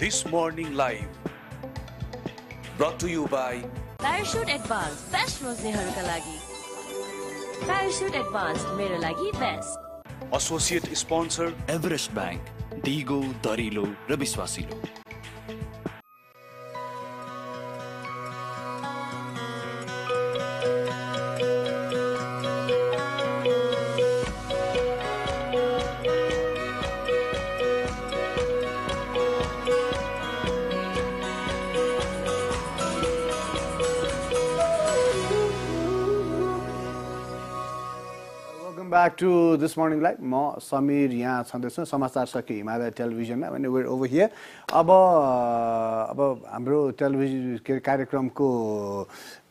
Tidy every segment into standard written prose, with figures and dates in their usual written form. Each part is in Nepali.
This Morning Live, brought to you by Parachute Advanced, best रोज्नेहरूका लागि. Parachute Advanced, मेरो लागि best. Associate Sponsor Everest Bank, दिगो, दरिलो र विश्वासिलो. Back to This Morning Live. म समीर यहाँ छँदैछु समाचार सके हिमालय टेलिभिजनमा भने we're over here. अब हाम्रो टेलिभिजन के कार्यक्रमको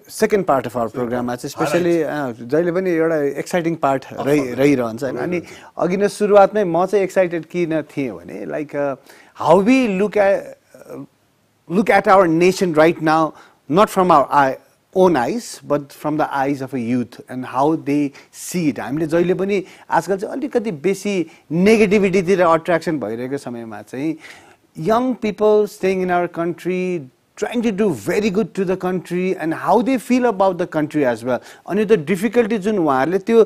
सेकेन्ड पार्ट अफ आवर प्रोग्राममा चाहिँ स्पेशली जहिले पनि एउटा एक्साइटिङ पार्ट रहिरहन्छ हैन. अनि अघि नै सुरुवातमै म चाहिँ एक्साइटेड किन थिएँ भने like how we look at our nation right now, not from our own eyes, but from the eyes of a youth and how they see it. हामीले जहिले पनि आजकल चाहिँ अलिकति बेसी नेगेटिभिटीतिर अट्र्याक्सन भइरहेको समयमा चाहिँ young people staying in our country, trying to do very good to the country and how they feel about the country as well. अनि त्यो डिफिकल्टी जुन उहाँहरूले त्यो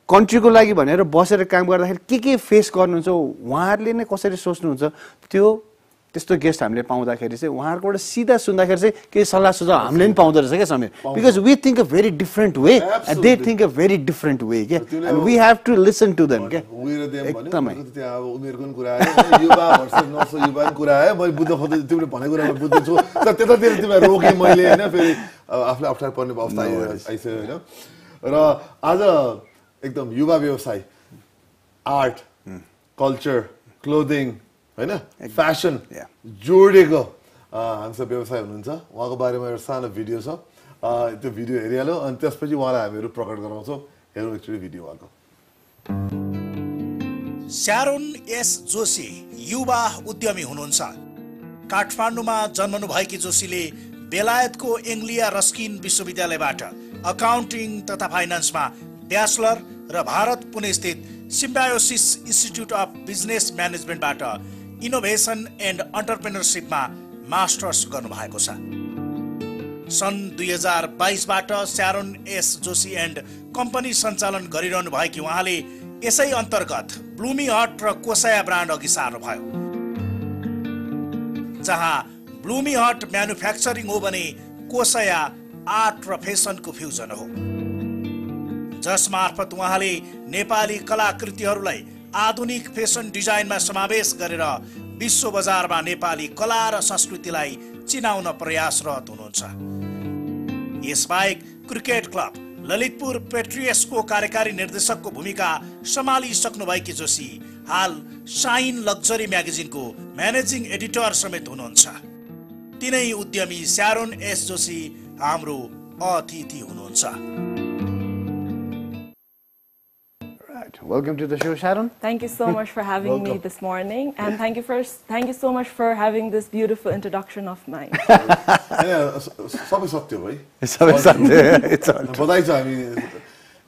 कन्ट्रीको लागि भनेर बसेर काम गर्दाखेरि के फेस गर्नुहुन्छ उहाँहरूले नै कसरी सोच्नुहुन्छ, त्यो त्यस्तो गेस्ट हामीले पाउँदाखेरि चाहिँ उहाँहरुबाट सिधा सुन्दाखेरि चाहिँ के सल्लाह सुझाव हामीले पनि पाउँदै रहेछ के Sameer, because we think a very different way and they think a very different way के, and we have to listen to them के. एकदमै त्यहाँ अब उमेरको पनि कुरा आयो, युवा भर्सेस नसो युवाको कुरा आयो. म बुझ्न खोज्दै तिमीले भनेको कुरा बुझ्दैछु तर त्यतातिर तिमीलाई रोके मैले हैन, फेरि आफूले अप्ठ्यारो पर्ने अवस्था आइसक्यो हैन. र आज एकदम युवा व्यवसाय, आर्ट, कल्चर, क्लोथिङ हैन, फ्यासन जोडेको हामीसँग व्यवसाय हुनुहुन्छ. उहाँको बारेमा एउटा सानो भिडियो छ, त्यो भिडियो हेरिहाल्यो अनि त्यसपछि उहाँलाई हामीहरू प्रकट गराउँछौँ. हेरौँ एकचोटि भिडियो उहाँको. श्यारोन एस जोशी युवा उद्यमी हुनुहुन्छ. काठमाडौँमा जन्मनु भएकी जोशीले बेलायतको एङ्ग्लिया रस्किन विश्वविद्यालयबाट अकाउन्टिङ तथा फाइनान्समा ब्याचलर र भारत पुणे स्थित सिम्बायोसिस इन्स्टिट्युट अफ बिजनेस म्यानेजमेन्टबाट इनोभेसन एन्ड अन्टरप्रेन्योरसिपमा मास्टर्स गर्नुभएको छ. सन् 2022बाट Sharon S Joshi and company सञ्चालन गरिरहनु भएकी उहाँले यसै अन्तर्गत ब्लुमी हट र कोसाया ब्रान्ड अघि सार्नुभयो. जहाँ ब्लुमी हट म्यानुफ्याक्चरिङ हो भने कोसाया आर्ट र फेसनको फ्युजन हो, जसमार्फत उहाँले नेपाली कलाकृतिहरूलाई आधुनिक फेसन डिजाइनमा समावेश गरेर विश्व बजारमा नेपाली कला र संस्कृतिलाई चिनाउन प्रयासरत हुनुहुन्छ. यसबाहेक क्रिकेट क्लब ललितपुर पेट्रियसको कार्यकारी निर्देशकको भूमिका सम्हालिसक्नु भएकी जोशी हाल शाइन लग्जरी म्यागजिनको म्यानेजिङ एडिटर समेत हुनुहुन्छ. तिनै उद्यमी श्यारोन एस जोशी हाम्रो अतिथि हुनुहुन्छ. Welcome to the show, Sharon. Thank you so much for having me this morning, and thank you so much for having this beautiful introduction of mine. सबै सत्य भाइ, सबै सत्य. बधाई छ. हामी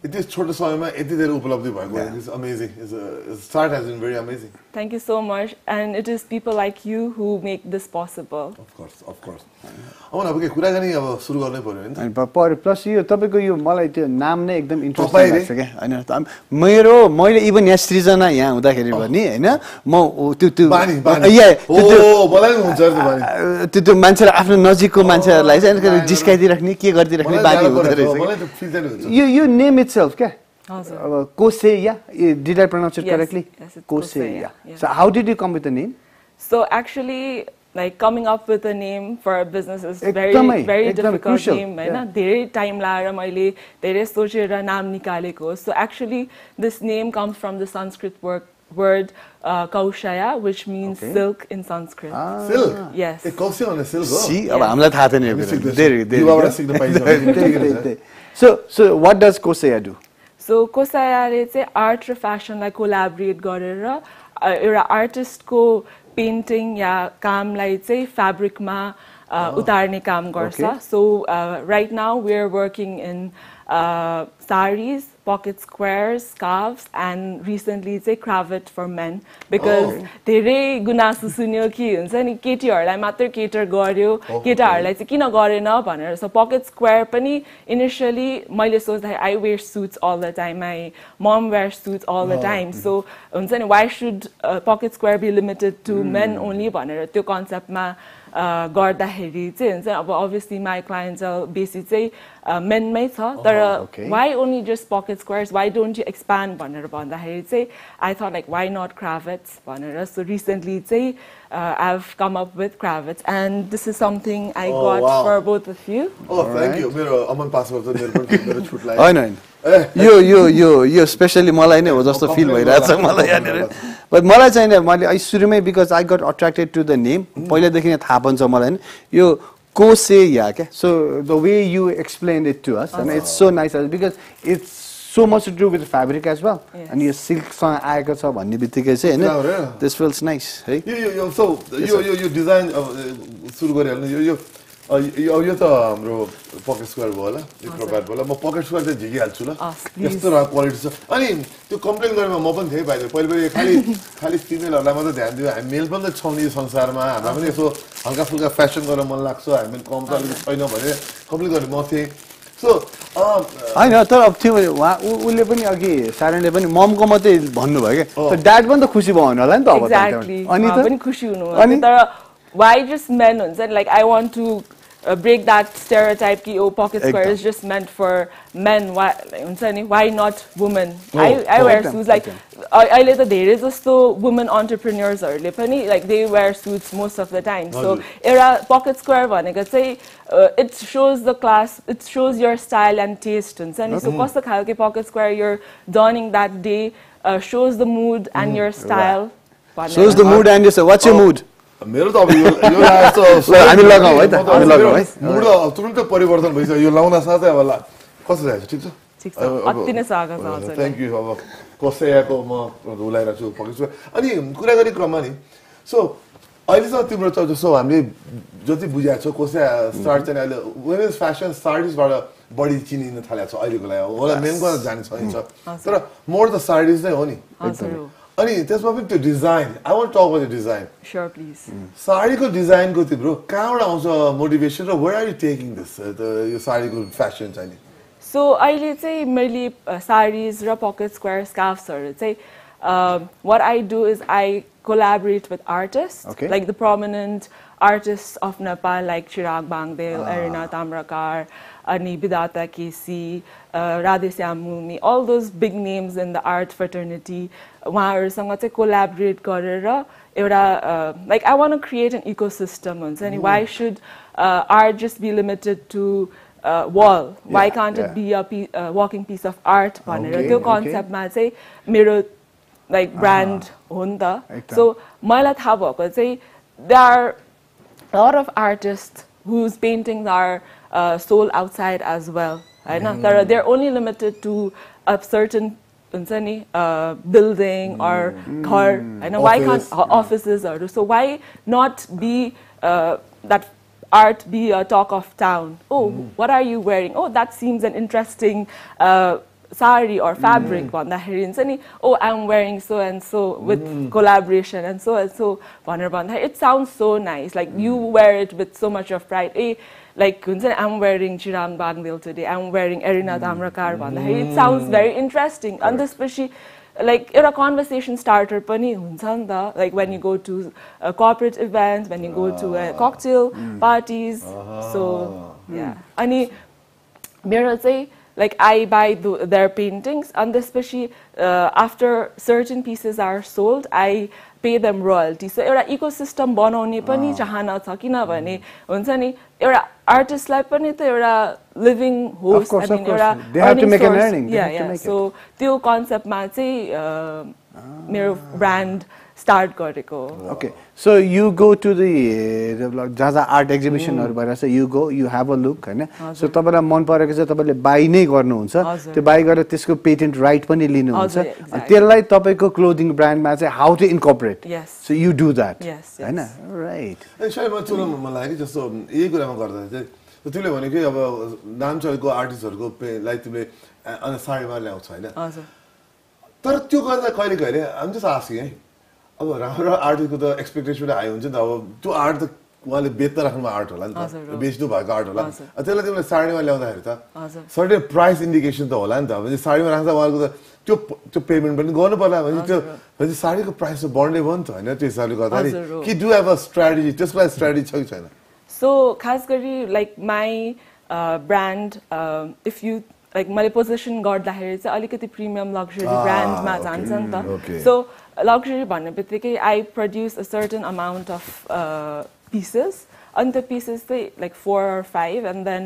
यति छोटो समयमा यति धेरै उपलब्धि भएको. It's amazing. Its start has been very amazing. Thank you so much, and it is people like you who make this possible. Of course. अमन अब के कुराकानी अब सुरु गर्नै पर्यो नि. अनि प्लस यो तपाईको यो मलाई त्यो नाम नै एकदम इन्ट्रेस्टिङ लाग्छ के हैन. मैले इभन यहाँ सृजना यहाँ हुँदाखेरि पनि हैन म त्यो बोलाइ हुन्छ बानी त्यो मान्छेले आफ्नो नजिकको मान्छेहरुलाई चाहिँ जिस्काइदिराख्ने के गर्दिराख्ने बानी हुँदै रहेछ. यो नेम itself क्या Koseya, did I pronounce it correctly? Yes, it's Koseya. So how did you come with the name? So actually, like coming up with a name for a business is very difficult crucial. Name. धेरै time लाएर मैले धेरै सोचेर नाम निकालेको. So actually, this name comes from the Sanskrit word Kaushaya, which means silk in Sanskrit. Silk? Yes. Kaushaya on silk. See, अब हामीलाई थाहा थिएन. So what does Koseya do? So Koseya ले art र fashion लाई collaborate गरेर एउटा artist को painting या कामलाई fabric मा उतार्ने काम गर्छ. So right now we are working in saris, pocket squares, scarves, and recently चाहिँ cravat for men because धेरै गुनासो सुन्यो कि हुन्छ नि केटीहरूलाई मात्र cater गर्यो केटाहरूलाई चाहिँ किन गरेन भनेर so pocket square पनि initially मैले सोच्दा I wear suits all the time my mom wears suits all the time so हुन्छ नि why should pocket square be limited to men only भनेर त्यो कन्सेप्टमा गर्दाखेरि चाहिँ हुन्छ अब obviously my clientele बेसी चाहिँ men मै छ तर why only just pocket squares why don't you expand भनेर भन्दाखेरि चाहिँ I thought like why not cravats भनेर so recently चाहिँ I've come up with cravats and this is something I got for both of you. Oh thank you मेरो Aman पासवर्ड चाहिँ मेरो पनि मेरो छुट लाग्यो हैन हैन यो स्पेशली मलाई नै हो जस्तो फिल भइरहेछ मलाई यहाँनिर बट मलाई चाहिँ मैले सुरुमै because I got attracted to the name पहिलादेखि नै थाहा हुन्छ मलाई यो कोसेया क्या so the way you explain it to us and it's so nice because it's so much to do with fabric as well and यो सिल्कसँग आएको छ भन्ने बित्तिकै चाहिँ हैन this feels nice है यो डिजाइन सुरु गरिहाल्नु यो त हाम्रो पकेट स्क्वायर भयो होला यो क्रोबाट भयो होला म पकेट स्क्वायर चाहिँ झिकिहाल्छु ल यस्तो राम्रो क्वालिटी छ अनि त्यो कम्प्लेन गरेमा म पनि थिएँ बाहिर पहिले खाली फिमेलहरूलाई मात्रै ध्यान दियो हामी मेल पनि त छौँ नि यो संसारमा हामीलाई पनि यसो हल्का फुल्का फेसन गर्न मन लाग्छ हामी कम त अलिकति छैन भने कम्प्लेन गर्ने म थिएँ सो हैन तर अब थियो उसले पनि अघि सारणले पनि ममको मात्रै भन्नुभयो क्या ड्याड पनि त खुसी भयो होला नि त अब अनि पनि खुसी हुनु तर why just men हुन्छ नि like I want to break that stereotype कि pocket square is just meant for men why हुन्छ नि why not women I wear suits like अहिले त धेरै जस्तो women entrepreneurs हरूले पनि like they wear suits most of the time so एउटा pocket square भनेको चाहिँ it shows the class it shows your style and taste हुन्छ नि so कस्तो खालको pocket square you're donning that day shows the mood and your style shows the mood and your what's your mood मेरो त अब यो लाग्छ हामी लगाऊ है त हामी लगाऊ है मुड तुरुन्तै परिवर्तन भइसक्यो यो लाउन साथै अब कस्तो रहेछ ठीक छ ठीक छ अति नै स्वागत छ थ्यांक यू अब कोसेयाको म उलाइरा छु पकेट अनि कुरा गरी क्रममा नि सो अहिलेसम्म तिम्रो त जस्तो हामीले जति बुझाएको छ कोसेया स्टार्ट चाहिँ अहिले वुमेन्स फ्यासन साडीजबाट बढी चिनिन थालेको छ अहिलेको लागि होला मेनको जाने छ तर मोर द साडीज नै हो नि अनि त्यसमा पनि त्यो design I want talk about the design sure please साडीको डिजाइनको तिम्रो कहाँबाट आउँछ मोटिभेसन र where are you taking this यो साडीको फ्यासन चाहिँ सो अहिले चाहिँ मैले साडीज र पकेट स्क्वायर स्कार्फ्सहरू चाहिँ what I do is I collaborate with artists like the prominent artists of Nepal like Chirag Bangdel, Arina Tamrakar, Ani Bidata Kesi, Radhesyam Mumi, all those big names in the art fraternity. उहाँहरुसँग चाहिँ collaborate गरेर एउटा like I want to create an ecosystem हुन्छ नि why should art just be limited to wall why can't it be a walking piece of art भनेर त्यो कन्सेप्टमा चाहिँ मेरो like brand हो नि त so मलाई थाहा भएको चाहिँ there are a lot of artists whose paintings are sold outside as well हैन तर they're only limited to a certain हुन्छ नि building or घर हैन why can't offices or so why not be that art be a talk of town oh what are you wearing oh that seems an interesting sari or fabric भन्दाखेरि हुन्छ नि oh I'm wearing so and so with collaboration and so भनेर भन्दाखेरि it sounds so nice like you wear it with so much of pride like हुन्छ नि I'm wearing Chirag Bangdel today I'm wearing Arina Tamrakar भन्दाखेरि it sounds very interesting and त्यसपछि like एउटा conversation starter पनि हुन्छ नि त like when you go to corporate events when you go to cocktail parties so yeah अनि मेरो चाहिँ like I buy their paintings and especially after certain pieces are sold I pay them royalty so एउटा ecosystem बनाउने पनि चाहना छ किनभने हुन्छ नि एउटा आर्टिस्टलाई पनि त एउटा living host I mean एउटा they have to make an earning yeah so त्यो कन्सेप्टमा चाहिँ मेरो ब्रान्ड start गरेको okay so you go to the जहाँ art exhibition हरु भइराछ you go you have a look हैन so तपाईलाई मन परेको चाहिँ तपाईले बाइ नै गर्नुहुन्छ त्यो बाइ गरेर त्यसको पेटेन्ट राइट पनि लिनुहुन्छ अनि त्यसलाई तपाईको क्लोथिङ ब्रान्डमा चाहिँ how to incorporate so you do that हैन राइट ए शै म चुन मलाई नि जस्तो यही कुरामा गर्दा चाहिँ तिमीले भनेको अब नाम चलेको आर्टिस्टहरुको लाइक तिमीले साडीमा ल्याउँछ हैन हजुर तर त्यो गर्दा कहिले कहिले हामी जस्ट आस्किङ है अब राम्रो आर्टिस्टको त एक्सपेक्टेसन हाई हुन्छ नि त अब त्यो आर्ट त उहाँले बेच्न राख्नु आर्ट होला नि त बेच्नु भएको आर्ट होला त्यसलाई तिमीले साडीमा ल्याउँदाखेरि त सर्टेन प्राइस इन्डिकेसन त होला नि त अब साडीमा राख्दा उहाँको त त्यो पेमेन्ट पनि गर्नु पर्ला भने त्यो साडीको प्राइस त बढ्ने भयो नि त हैन त्यो हिसाबले गर्दाखेरि कि डु हेभ अ स्ट्र्याटेजी त्यसको लागि स्ट्र्याटेजी छ कि छैन सो खास गरी like my brand if you like मैले पोजिसन गर्दाखेरि चाहिँ अलिकति प्रिमियम लग्जरी ब्रान्डमा जान्छ नि त सो लग्जरी भन्ने बित्तिकै I produce a certain amount of pieces and the pieces they like 4 or 5 and then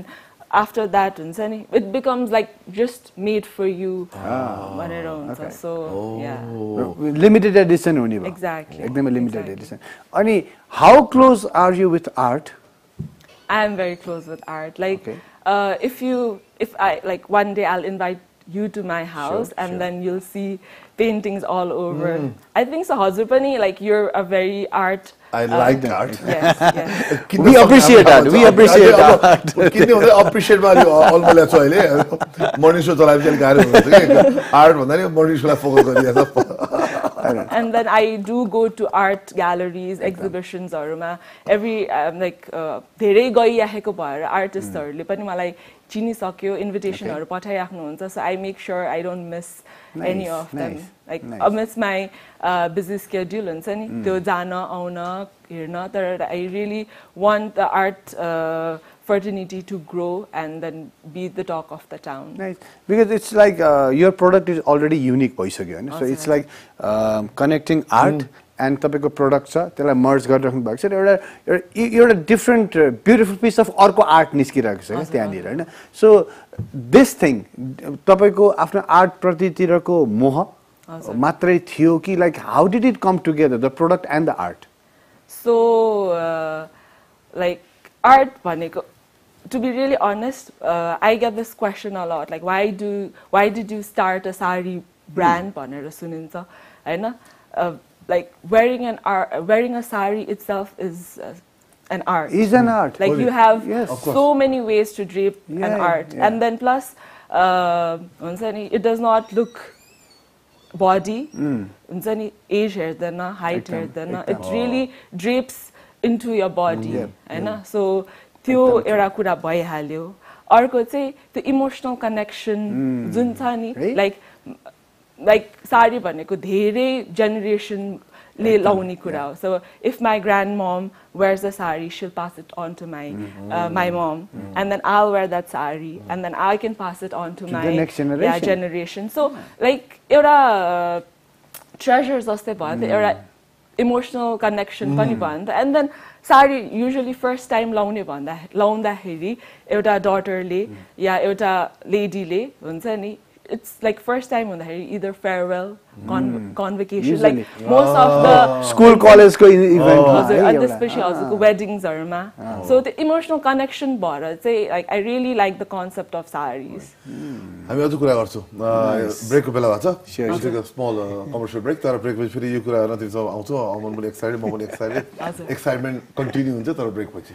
after that it becomes like just made for you okay. So yeah limited edition only exactly ekdam limited edition ani how close are you with art I am very close with art like if I like one day I'll invite you to my house and then you'll see paintings all over I think so hazur pani like you're a very art I like the art. Yes, yes. We appreciate that. We appreciate that. किन्ने हुँदै appreciate मार्यो अलमले छ अहिले मर्निङ शो चलाएपछि गाह्रो हुन्छ के आर्ट भन्दा नि मर्निङ शोलाई फोकस गरिरहेछ and then I do go to art galleries exhibitions हरूमा every like धेरै गइरहेको भएर आर्टिस्टहरुले पनि मलाई चिनिसक्यो इन्भिटेसनहरु पठाइराख्नुहुन्छ so I make sure I don't miss any of them like amidst my busy schedule हुन्छ नि त्यो जान आउन हेर्न तर I really want the art fraternity to grow and then be the talk of the town. Nice. Because it's like your product is already unique bhaisakyo हैन so it's like connecting art and तपाईको प्रोडक्ट छ त्यसलाई मर्ज गरिराख्नु भएको छ एउटा डिफरेन्ट ब्युटिफुल पिस अफ अर्को आर्ट निस्किरहेको छ त्यहाँनिर हैन सो दिस थिङ तपाईको आफ्नो आर्ट प्रतितिरको मोह मात्रै थियो कि like how did it come together the product and the art so like art भनेको to be really honest I get this question a lot like why did you start a sari brand भनेर सुनिन्छ हैन like wearing a sari itself is an art. Is an art. Like you have so many ways to drape an art, and then plus, it does not look body. Age hair dana, height hair dana. It really drapes into your body, So त्यो एउटा कुरा भइहाल्यो अर्को चाहिँ त्यो इमोसनल कनेक्सन जुन छ नि like साडी भनेको धेरै जेनेरेसनले लाउने कुरा हो so if my grandmom wears a sari she'll pass it on to my my mom and then I'll wear that sari and then I can pass it on to my next generation so like एउटा treasure जस्तै भयो एउटा emotional connection पनि भयो and then sari usually first time लाउँदाखेरि एउटा daughterले या एउटा ladyले हुन्छ नि it's like first time on the either farewell convocation like most of the school college ko event especially also weddings arma so the emotional connection bara say like I really like the concept of saris हामी अझ कुरा गर्छौं ब्रेक को बेला भन्छ we'll take a small commercial break तर ब्रेक पछि फेरि यो कुरा गर्न तिमी सब आउँछौ अमन पनि एक्साइटेड म पनि एक्साइटेड एक्साइटमेन्ट कन्टिन्यू हुन्छ तर ब्रेक पछि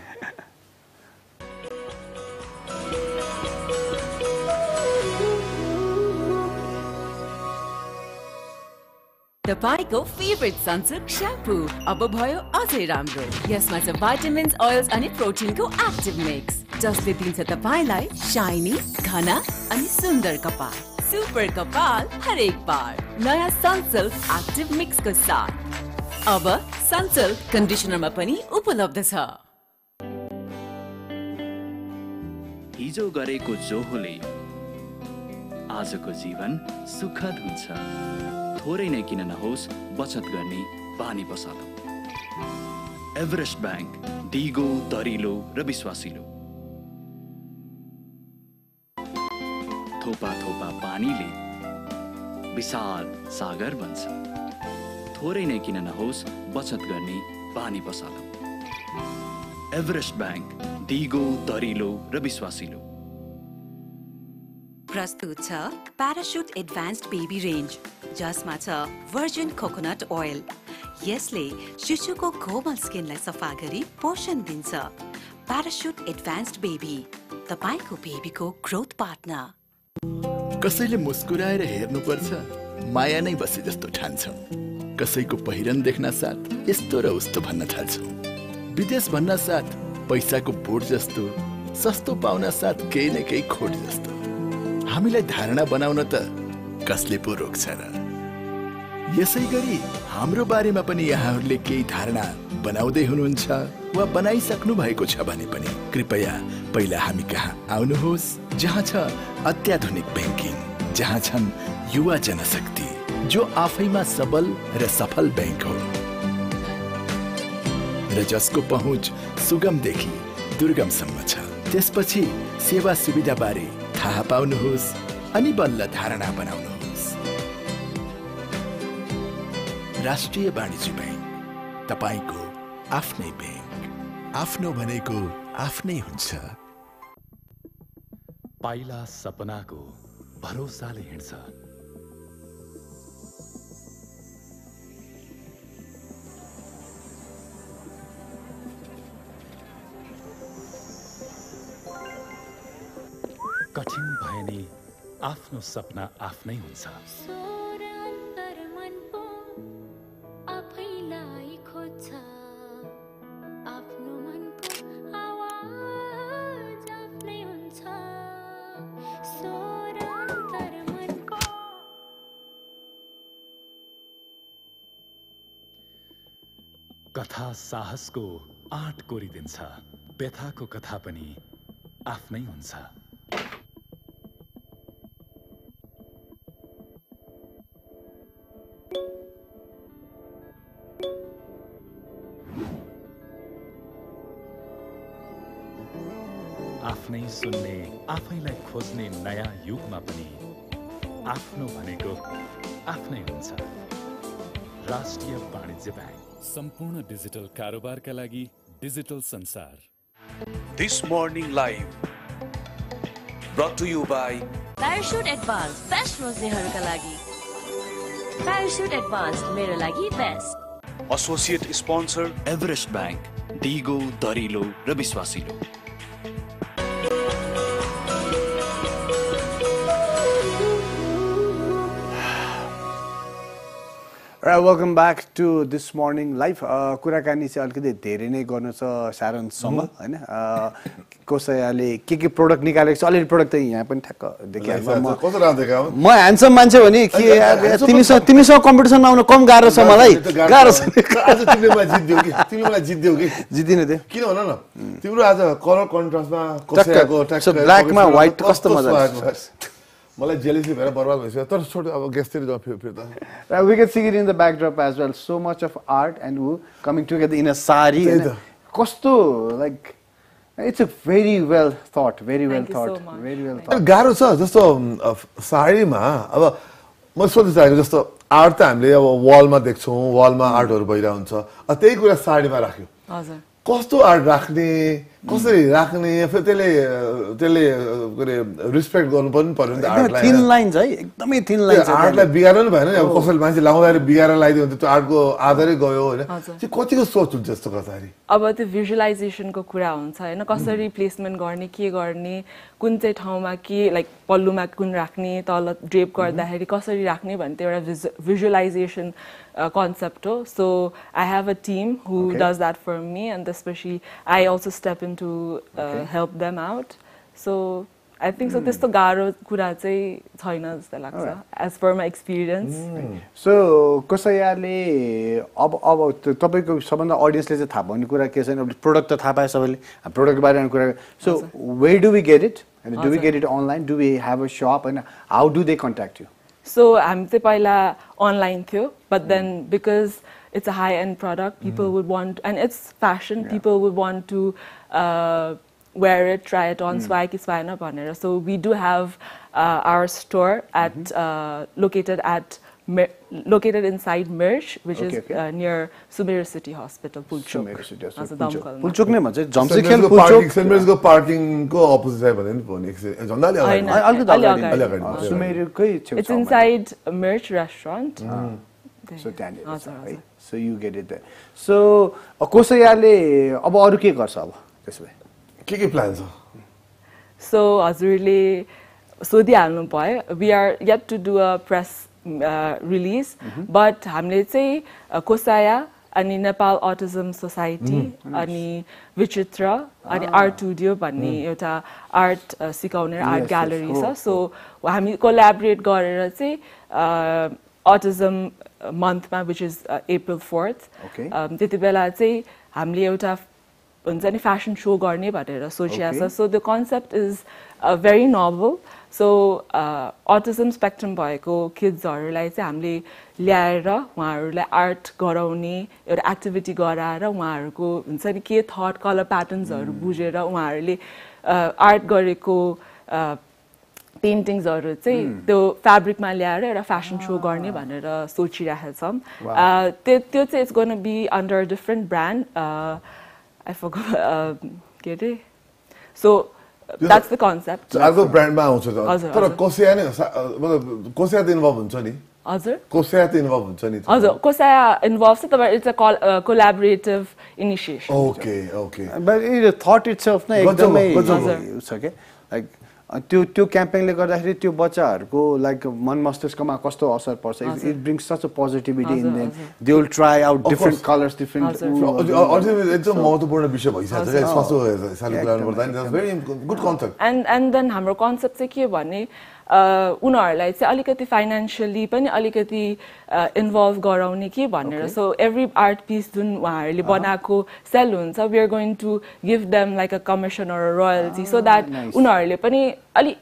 तपाईको फेभरेट सनसिल्क स्याम्पू अब भयो अझै राम्रो यसमा छ vitamins oils अनि प्रोटिनको एक्टिभ मिक्स जसले दिन्छ तपाईलाई शाइनी घना अनि सुन्दर कपाल सुपर कपाल हरेक बार नयाँ सनसिल्क एक्टिभ मिक्स को साथ अब सनसिल्क कन्डिसनरमा पनि उपलब्ध छ हिजो गरेको जोहोले आजको जीवन सुखद हुन्छ थोरै नै किन नहोस् बचत गर्ने बानी बसालौं एभरेस्ट बैंक दिगो दरिलो र विश्वासिलो थोपा थोपा पानीले विशाल सागर बन्छ थोरै नै किन नहोस् बचत गर्ने बानी बसालौं एभरेस्ट बैंक दिगो दरिलो र विश्वासिलो प्रस्तुत छ प्याराशुट एडभान्स्ड बेबी रेन्ज जसमा छ भर्जिन कोकोनट ओइल यसले शिशुको कोमल स्किनलाई सफा गरी पोषण दिन्छ प्याराशुट एडभान्स्ड बेबी तपाईको बेबीको ग्रोथ पार्टनर। कसैले मुस्कुराएर हेर्नुपर्छ माया नै बसे जस्तो ठान्छौँ। कसैको पहिरन देख्न साथ यस्तो र उस्तो भन्न थाल्छौँ। विदेश भन्न साथ पैसाको बोट जस्तो, सस्तो पाउन साथ केही न केही खोट जस्तो। हामीलाई धारणा बनाउन त कसले पो रोक्छ र? यसै गरी हाम्रो बारेमा पनि यहाँहरूले केही धारणा बनाउँदै हुनुहुन्छ वा बनाइसक्नु भएको छ भने पनि कृपया पहिला हामी कहाँ आउनुहोस्, जहाँ छ अत्याधुनिक ब्याङ्किङ, जहाँ छन् युवा जनशक्ति जो आफैमा सबल र सफल ब्याङ्क हो र जसको पहुँच सुगमदेखि दुर्गमसम्म छ। त्यसपछि सेवा सुविधा बारे थाहा पाउनुहोस् अनि बल्ल धारणा बनाउनुहोस्। राष्ट्रिय वाणिज्य ब्याङ्क, तपाईको आफ्नै ब्याङ्क। आफ्नो भनेको आफ्नै हुन्छ। पाइला सपनाको भरोसाले हिँड्छ। कठिन भए नि आफ्नो सपना आफ्नै हुन्छ। कथा साहसको आँट कोरिदिन्छ, व्यथाको कथा पनि आफ्नै हुन्छ। आफ्नै सुन्ने, आफैलाई खोज्ने नयाँ युगमा पनि आफ्नो भनेको आफ्नै हुन्छ। राष्ट्रिय वाणिज्य ब्याङ्क, सम्पूर्ण डिजिटल कारोबारका लागि डिजिटल संसार। This morning live brought to you by Parachute Advance best रोज्नेहरूका लागि। प्याराशुट एडभान्स मेरो लागि best. associate sponsor Everest bank, दिगो, दरिलो र विश्वासिलो। Welcome back to this morning life. कुराकानी चाहिँ अलिकति धेरै नै गर्नु छ शारोनसँग होइन। कसैले के प्रोडक्ट निकालेको छ, अलिअलि प्रोडक्ट त यहाँ पनि ठ्याक्क देखिहाल्छ। म ह्यान्डसम मान्छे हो नि के तिमीसँग कम्पिटिसनमा आउनु कम गाह्रो छ मलाई। गाह्रो छ। तिमीलाई जित्दियौ कि जित्दिनँ त्यो किन भन न। तिम्रो आज कलर कन्ट्रास्टमा कसैको ब्ल्याकमा व्हाइट कस्तो मजा आउँछ। मलाई जेलेसी भएर बर्बाद भइसक्यो। तर छोटो अब गेस्टतिर जाउँ फिर्ता। We can see it in the backdrop as well. So much of art and woo coming together in a sari. कस्तो like it's a very well thought, very well thought, very well thought. गाह्रो छ जस्तो साडीमा अब म सोध्न चाहेको जस्तो आर्ट त हामीले अब वालमा देख्छौँ, वालमा आर्टहरू भइरहेको हुन्छ। त्यही कुरा साडीमा राख्यो। हजुर। कस्तो आर्ट राख्ने, कसरी राख्ने, फेरि त्यसले रिस्पेक्ट गर्नु पनि पर्यो नि त आर्टलाई। थिन लाइन्स है, एकदमै थिन लाइन्स। आर्टलाई बिगार्नु नि भएन नि। अब कसैले मान्छे लाउँदाखेरि बिगारेर लगाइदियो भने त्यो आर्टको आधारै गयो होइन। त्यो कतिको सोच हुन्छ जस्तो गर्दाखेरि। अब त्यो भिजुअलाइजेसनको कुरा हुन्छ होइन, कसरी प्लेसमेन्ट गर्ने, के गर्ने, कुन चाहिँ ठाउँमा के लाइक पल्लुमा कुन राख्ने, तल ड्रेप गर्दाखेरि कसरी राख्ने भन्ने एउटा visualisation concept. So I have a team who does that for me, and especially I also step in to help them out. So I think so. This to garo kura chai chaina jasta लाग्छ as per my experience. So कसैले अब तपाईको सबभन्दा ऑडियन्सले चाहिँ थाहा भन्ने कुरा के छैन, प्रोडक्ट त थाहा पाए सबैले, प्रोडक्ट बारेमा कुरा। So where do we get it? And do we get it online? Do we have a shop? And how do they contact you? So I'm the paila online थियो, but then because it's a high-end product, people would want, and it's fashion, people would want to wear it, try it on, swag is fine up on it. So we do have our store at located inside Mirch, which is near Sumir City Hospital, Pulchok. Pulchok ne bhन्छ जम्सी खेल Pulchok सेन्टरको पार्किङको अपोजिट साइड भन्ने नि झन्डाले अगाडि सुमेरकै छेउ छ। It's inside Mirch restaurant. So त्यहाँनिर, so you get it there. So कसैले अब अरु के गर्छ अब त्यसो भए? के प्लान छ? So हजुरले सोधिहाल्नु भयो. We are yet to do a press release, but हामीले चाहिँ कोसाया अनि नेपाल अटिजम सोसाइटी अनि विचित्र अनि आर्ट स्टुडियो भन्ने एउटा आर्ट सिकाउने आर्ट ग्यालरी छ. सो हामी कोल्याबोरेट गरेर चाहिँ अटिजम मन्थमा विच इज April 4th त्यति बेला चाहिँ हामीले एउटा हुन्छ नि फ्यासन शो गर्ने भनेर सोचिएको छ. So the concept is very novel. So autism spectrum भएको किड्सहरूलाई चाहिँ हामीले ल्याएर उहाँहरूलाई आर्ट गराउने एउटा एक्टिभिटी गराएर उहाँहरूको हुन्छ नि के थट कलर प्याटर्न्सहरू बुझेर उहाँहरूले आर्ट गरेको पेन्टिङ्सहरू चाहिँ त्यो फ्याब्रिकमा ल्याएर एउटा फ्यासन शो गर्ने भनेर सोचिरहेको छौँ. त्यो चाहिँ it's gonna be under different brand. I forgot के अरे. So that's the concept. अर्को ब्रान्डमा आउँछ तर कोसिया नै मतलब कोसिया त इन्भल्भ हुन्छ नि. हजुर कोसिया त इन्भल्भ हुन्छ नि. हजुर कोसिया इन्भल्भ छ तर it's a collaborative initiation. Okay but यो थट इट्सेल्फ नै एकदमै छ के लाइक त्यो क्याम्पेनले गर्दाखेरि त्यो बच्चाहरूको लाइक मन मस्तिष्कमा कस्तो असर पर्छ. It brings such a positivity in them. They will try out different colours different. एकदम महत्त्वपूर्ण विषय भइसकेको छ स्वास्थ्य सालिकुलार गर्दा नि. That's very good concept. And then हाम्रो कन्सेप्ट चाहिँ के भने उनीहरूलाई चाहिँ अलिकति फाइनेन्सियली पनि अलिकति इन्भल्भ गराउने के भनेर. सो एभ्री आर्ट पिस जुन उहाँहरूले बनाएको सेल हुन्छ we are going to give them like a commission or royalty so that उनीहरूले पनि अलि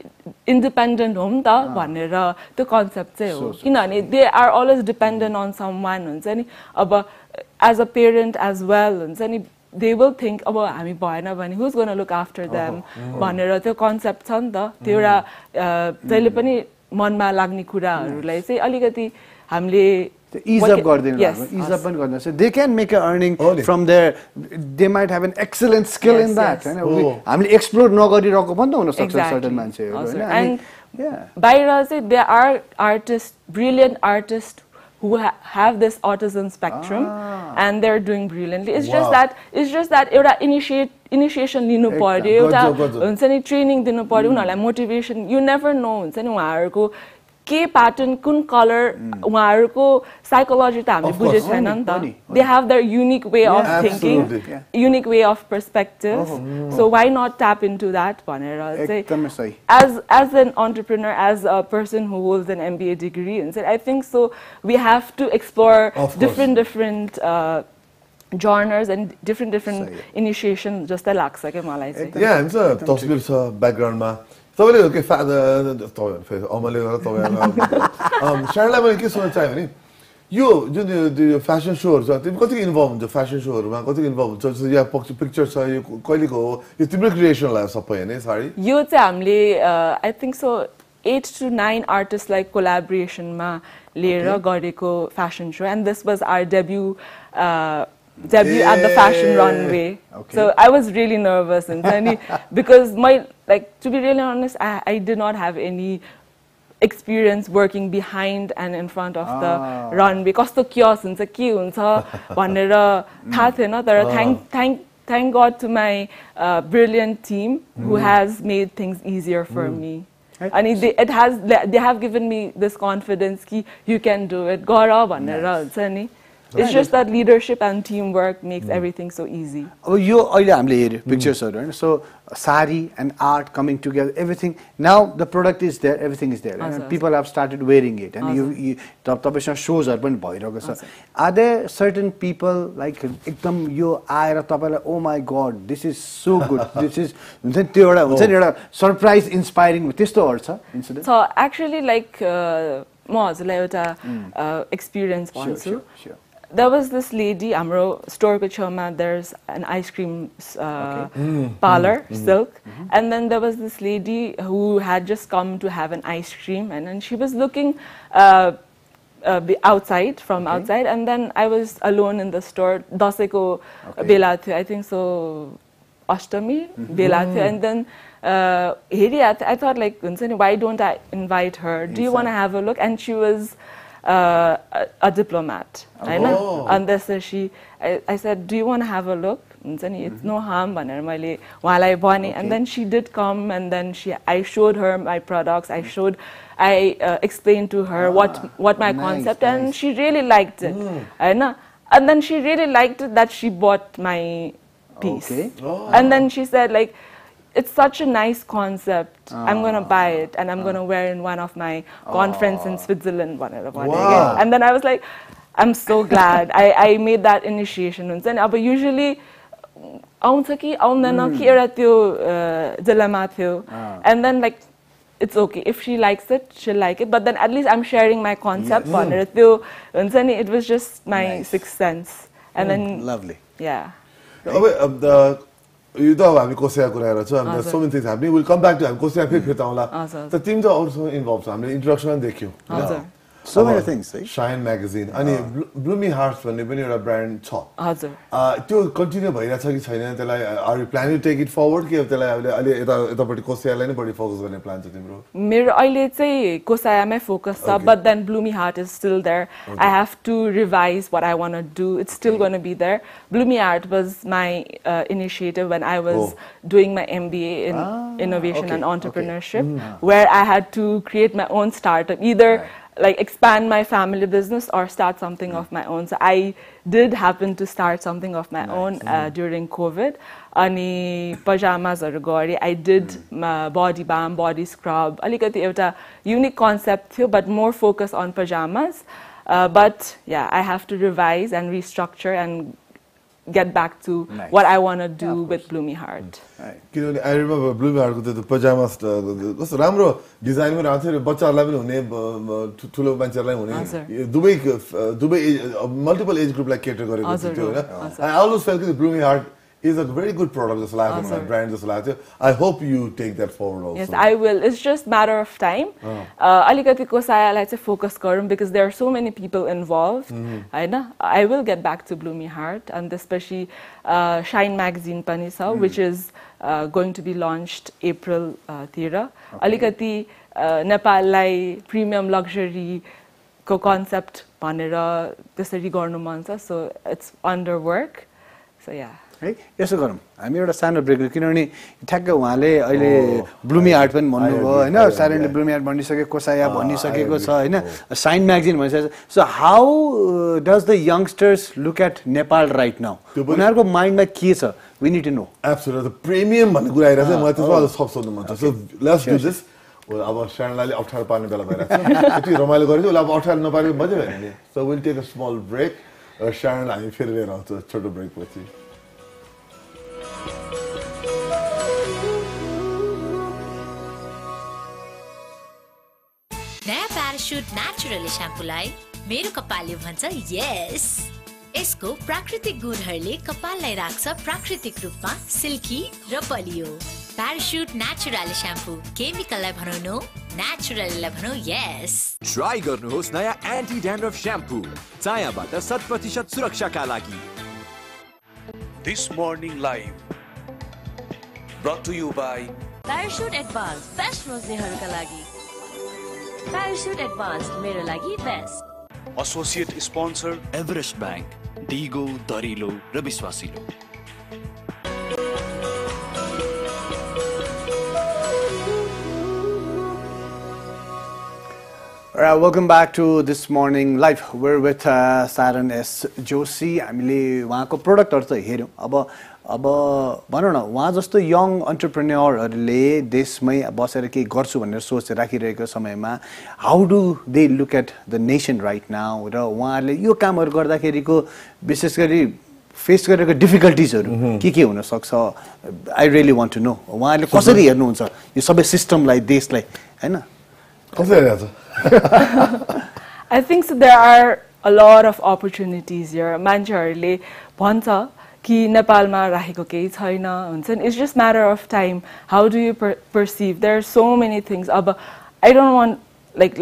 इन्डिपेन्डेन्ट हो नि त भनेर त्यो कन्सेप्ट चाहिँ हो. किनभने they are always dependent on someone हुन्छ नि. अब as a parent as well हुन्छ नि they will think अब हामी भएन भने who's going to look after them भनेर त्यो कन्सेप्ट छ नि त. त्यो एउटा जहिले पनि मनमा लाग्ने कुराहरूलाई चाहिँ अलिकति हामीले ease up गरिदिनु भएको. ease up पनि गर्दैन. So they can make a earning from there. They might have an excellent skill in that. हामीले एक्सप्लोर नगरिरहेको पनि त हुन सक्छ सर्टेन मान्छेहरू हैन. And बाहिर चाहिँ there are artists, brilliant artists who have this autism spectrum and they're doing brilliantly. It's just that एउटा initiation लिनु पर्यो, एउटा हुन्छ नि ट्रेनिङ दिनु पर्यो उनीहरूलाई मोटिभेसन. यु नेभर नो हुन्छ नि उहाँहरूको के प्याटर्न कुन कलर उहाँहरूको साइकोलोजी त हामीले बुझेको छैन नि त. They have their unique way of thinking, unique way of perspective. So why not tap into that भनेर चाहिँ as an entrepreneur, as a person who holds an MBA degree हुन्छ I think so we have to explore different genres and different initiation जस्तै लाग्छ क्या मलाई चाहिँ. यहाँ हुन्छ तस्बिर छ ब्याकग्राउन्डमा तपाईँले के अमले गर्दा तपाईँहरूलाई शारलाई मैले के सोध्न चाहेँ भने यो जुन फेसन सोहरू छ तिमी कतिको इन्भल्भ हुन्छ फेसन सोहरूमा कतिको इन्भल्भ हुन्छ? यहाँ पिक्चर छ यो कहिलेको हो? यो तिम्रो क्रिएसन लाग्यो सबै होइन साडी? यो चाहिँ हामीले आई थिङ्क सो 8 to 9 आर्टिस्टलाई कोल्याबोरेसनमा लिएर गरेको fashion so and this was our debut at the fashion runway. So I was really nervous and because to be really honest, I did not have any experience working behind and in front of the runway. Kasto chaos huncha ke huncha bhanera thaha thiena tara thank God to my brilliant team who has made things easier for me. And they have given me this confidence ki you can do it. Gara bhanera huncha ni. It's just that leadership and teamwork makes everything so easy. यो अहिले हामीले हेर्यो पिक्चर्सहरु हैन. So sari and art coming together, everything. Now the product is there, everything is there, and people have started wearing it. And you तपाईसँग शोजहरु पनि भइरहेको छ. Are there certain people like एकदम यो आएर तपाईलाई oh my god this is so good, this is हुन्छ नि त्यो एउटा सरप्राइज इन्स्पायरिङ त्यस्तोहरु छ इन्सिडेन्ट? So actually like म हजुरलाई एउटा एक्सपिरियन्स भन्छु. There was this lady, हाम्रो store ko chhema there's an ice cream parlor, Silk, and then there was this lady who had just come to have an ice cream and she was looking outside outside, and then I was alone in the store. Dasai ko bela थियो, I think so Ashtami bela थियो, and then I thought like why don't I invite her? Do you want to have a look? And she was a diplomat. And this I said, do you want to have a look? it's no harm भनेर मैले उहाँलाई भने and then she did come and then I showed her my products I explained to her what my concept and she really liked it and then she really liked it that she bought my piece and then she said like it's such a nice concept. I'm going to buy it and I'm going to wear in one of my conference in Switzerland. And then I was like, I'm so glad I made that initiation. And usually, and then like, it's okay. If she likes it, she'll like it. But then at least I'm sharing my concept. It was just my sixth sense. And then, lovely. Yeah. You know, I'm there's so many things happening. We'll come back to I'm the teams are also involved. I'm introduction and so many things. Shine magazine. And Bloomy Hearts when you're a brand top. To continue by that's are you planning to take it forward? Focus on the plan to focus but then Bloomy Heart is still there. I have to revise what I want to do. It's still going to be there. Bloomy Heart was my initiative when I was doing my MBA in innovation and entrepreneurship, where I had to create my own startup, either like expand my family business or start something of my own. So I did happen to start something of my own during COVID. Ani pajamas I did body balm, body scrub. Alikati euta unique concept थियो, but more focus on pajamas. But yeah, I have to revise and restructure and get back to what I want to do with Bloomy Heart. I remember Bloomy Heart the pajamas राम्रो design में आते हैं बच्चाहरूलाई पनि हुने ठुलो मान्छेहरूलाई हुने दुवै multiple age group like cater गरेको थियो हैन I always felt that Bloomy Heart is a very good product just like my brand just like I hope you take that forward also. Yes, I will. It's just matter of time. Alikati kosaiलाई चाहिँ focus गरौँ because there are so many people involved. I will get back to Bloomy Heart and especially Shine magazine पनि छ which is going to be launched April तिर. Alikati नेपाललाई premium luxury को concept भनेर त्यसरी गर्नु मन छ, so it's under work. So yeah. है यसो गरौँ हामी एउटा सानो ब्रेक लियौँ किनभने ठ्याक्क उहाँले अहिले ब्लूमी आर्ट पनि भन्नुभयो हैन सारेनले ब्लूमी आर्ट भनिसके कोसाया भनिसकेको छ हैन साइन म्यागजिन भनिसकेको छ so how does the youngsters look at Nepal right now उनीहरुको माइन्डमा के छ we need to know absolutely premium भन्ने कुरा आइराछ मलाई त्यसमा सब सोध्नु मन छ सो लेट्स डु दिस अब शरणलाले अप्ठ्यारो पार्ने बेला भइराछ यति रमाइलो गरिदियो अब अप्ठ्यारो नपारेको मजा भएन नि so will take a small break शरणलाई हामी फेरि लिएर आउँछौँ छोटो ब्रेक पछि नयाँ प्याराशुट नेचुरली स्याम्पूलाई मेरो कपालले भन्छ यस यसको प्राकृतिक गुणहरूले कपाललाई राख्छ प्राकृतिक रूपमा सिल्की र बलियो प्याराशुट नेचुरली स्याम्पू केमिकललाई भनौँ नो नेचुरलीलाई भनौँ यस ट्राई गर्नुहोस् नयाँ एन्टी ड्यान्ड्रफ स्याम्पू चायाबाट 100% सुरक्षाका लागि This morning live brought to you by Parachute Advanced Best रोज्नेहरूका लागि Parachute Advanced मेरो लागि best associate sponsor Everest bank दिगो दरिलो र विश्वासिलो Alright, welcome back to this morning live. We're with Srijana Joshi. हामीले उहाँको प्रोडक्टहरु त हेर्यौं अब भनौं न उहाँ जस्तो यङ एन्टरप्रेन्योरहरुले देशमै बसेर के गर्छु भनेर सोच राखिरहेको समयमा how do they look at the nation right now र उहाँहरुले यो कामहरु गर्दाखेरिको विशेष गरी फेस गरेको डिफिकल्टीजहरु के हुन सक्छ I really want to know उहाँहरुले कसरी हेर्नुहुन्छ यो सबै सिस्टमलाई देशलाई हैन कसरी हेर्नुहुन्छ I think so there are a lot of opportunities here. मान्छेहरुले भन्छ कि नेपालमा राखेको केही छैन हुन्छ नि. It's just matter of time. How do you perceive? There are so many things. अब I don't want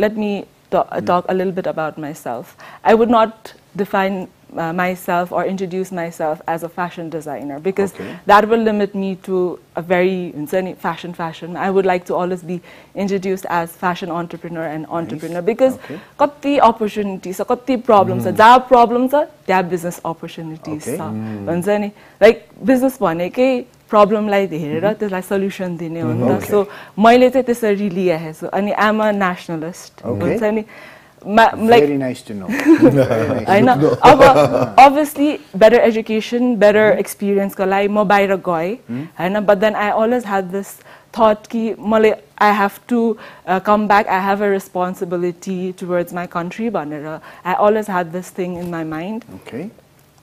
let me talk a little bit about myself. I would not define myself or introduce myself as a fashion designer, because that will limit me to a very fashion. I would like to always be introduced as fashion entrepreneur and entrepreneur, because kati opportunities, kati problems, jab problems, there business opportunities. Like business bhanekai problem lai हेरेर त्यसलाई solution दिने हो नि त. So मैले चाहिँ त्यसरी लिएको छु. अनि I'm a nationalist. हुन्छ नि. Very nice to know. I know. Obviously, better education, better experience ko lai ma bahira gae, haina, but then I always had this thought ki I have to come back, I have a responsibility towards my country bhanera. I always had this thing in my mind. Okay.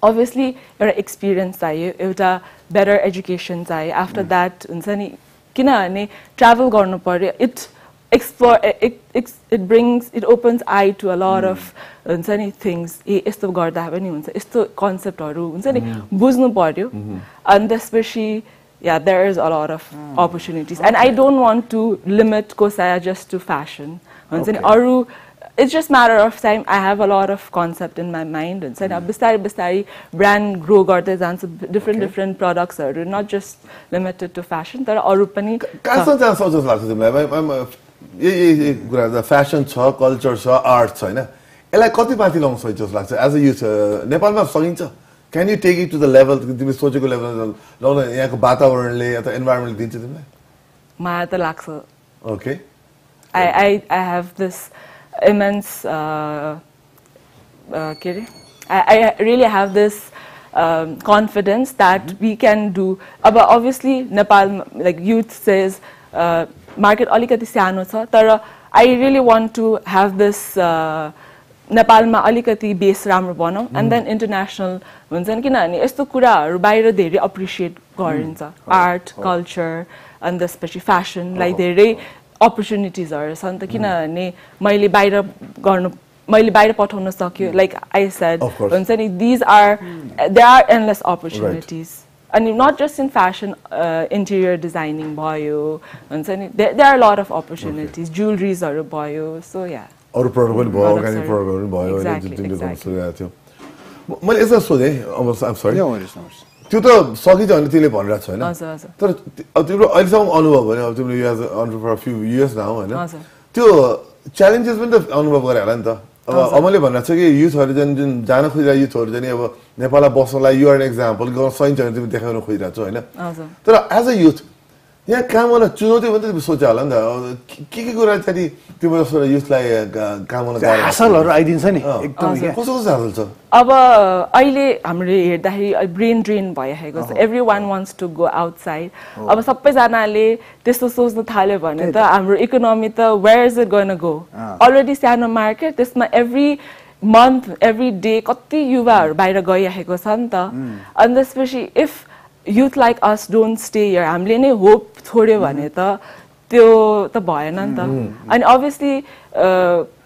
Obviously, your experience chahiyo, euta better education chahiyo. After that, huncha ni kinabhane travel garnu paryo. It opens eye to a lot of things. Yesto garda pani huncha, yesto concept haru huncha ni bujhnu paryo. And especially, yeah, there is a lot of opportunities. And I don't want to limit Kosaya just to fashion. It's just matter of time. I have a lot of concept in my mind. And bistari brand grow garde jans, different products are not just limited to fashion. Tara aru pani the fashion छ, culture छ, art छ हैन. यसलाई कति माथि ल्याउन सकिन्छ जस्तो लाग्छ as a youth नेपालमा सकिन्छ? Can you take it to the level तिमी सोचेको लेभल ल्याउन यहाँको वातावरणले अथवा environment दिन्छ तिमीलाई? मलाई त लाग्छ. Okay. I have this immense I really have this confidence that we can do. But obviously Nepal, like youth says, market alikati सानो छ, तर I really want to have this नेपालमा अलिकति बेस राम्रो बनाऊ, and then international हुन्छ नि, किनभने यस्तो कुराहरु बाहिर धेरै appreciate गरिन्छ, art, culture, and especially fashion, like धेरै opportunities are छ नि त, किनभने मैले बाहिर पठाउन सक्यो, like I said, हुन्छ नि, there are endless opportunities. And not just in fashion, interior designing भयो, हुन्छ नि, there are a lot of opportunities, jewelries are भयो, so yeah. अरु प्रोडक्ट पनि भयो, अर्गानिक प्रोडक्ट पनि भयो, जुन जुन सोचेको थियो. मैले यसो सोधे, I'm sorry. त्यो त सकिन्छ भने तिमीले भनिरहेको छ हैन? तर तिम्रो अहिलेसम्म अनुभव भने अब तिमीले you as an entrepreneur for a few years now हैन? त्यो challenges पनि त अनुभव गरे होला नि त. अब अमले भनिरहेको छ कि युथहरु जुन जान खोजिरहेको युथहरु चाहिँ अब नेपालमा बस्नलाई you are an example गर्न सकिन्छ भने तिमी देखाउन खोजिरहेको छौ हैन? तर as a youth यहाँ काम गर्न चुनौती पनि त सोचे होला नि त, के कुरा चाहिँ तिम्रो जस्तो युथलाई काम गर्न गाह्रो हासलहरु आइदिन्छ नि एकदम कस्तो हासल छ? अब अहिले हामीले हेर्दाखेरि ब्रेन ड्रेन भइरहेको छ, everyone wants to go outside. अब सबैजनाले त्यस्तो सोच्न थाल्यो भने त हाम्रो इकोनोमी त where is it going to go? Already सानो मार्केट, त्यसमा every month, every day कति युवाहरु बाहिर गइरहेको छ नि त. And especially if youth like us don't stay here, हामीले नै होप छोड्यो भने त त्यो त भएन नि त. And obviously